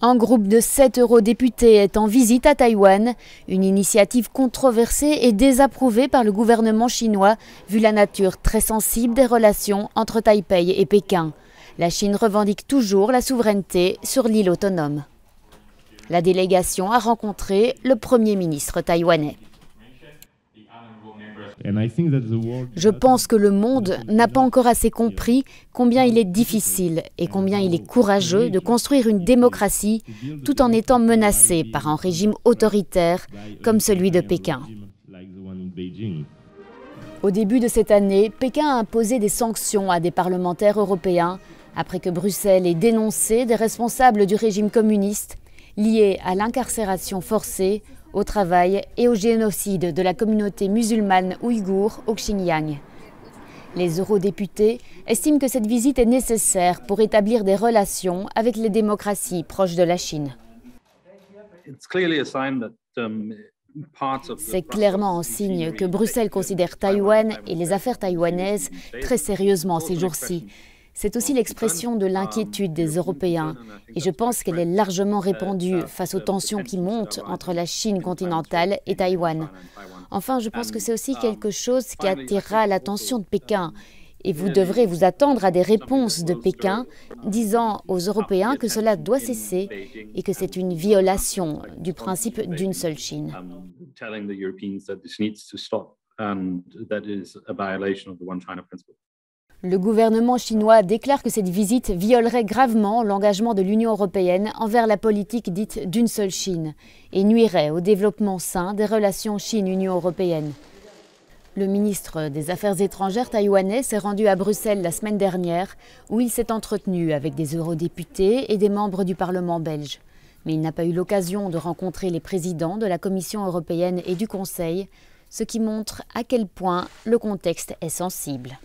Un groupe de 7 eurodéputés est en visite à Taïwan, une initiative controversée et désapprouvée par le gouvernement chinois, vu la nature très sensible des relations entre Taipei et Pékin. La Chine revendique toujours la souveraineté sur l'île autonome. La délégation a rencontré le Premier ministre taïwanais. Je pense que le monde n'a pas encore assez compris combien il est difficile et combien il est courageux de construire une démocratie tout en étant menacé par un régime autoritaire comme celui de Pékin. Au début de cette année, Pékin a imposé des sanctions à des parlementaires européens après que Bruxelles ait dénoncé des responsables du régime communiste liés à l'incarcération forcée, au travail et au génocide de la communauté musulmane ouïghour au Xinjiang. Les eurodéputés estiment que cette visite est nécessaire pour établir des relations avec les démocraties proches de la Chine. C'est clairement un signe que Bruxelles considère Taïwan et les affaires taïwanaises très sérieusement ces jours-ci. C'est aussi l'expression de l'inquiétude des Européens et je pense qu'elle est largement répandue face aux tensions qui montent entre la Chine continentale et Taïwan. Enfin, je pense que c'est aussi quelque chose qui attirera l'attention de Pékin et vous devrez vous attendre à des réponses de Pékin disant aux Européens que cela doit cesser et que c'est une violation du principe d'une seule Chine. Le gouvernement chinois déclare que cette visite violerait gravement l'engagement de l'Union européenne envers la politique dite d'une seule Chine et nuirait au développement sain des relations Chine-Union européenne. Le ministre des Affaires étrangères taïwanais s'est rendu à Bruxelles la semaine dernière où il s'est entretenu avec des eurodéputés et des membres du Parlement belge. Mais il n'a pas eu l'occasion de rencontrer les présidents de la Commission européenne et du Conseil, ce qui montre à quel point le contexte est sensible.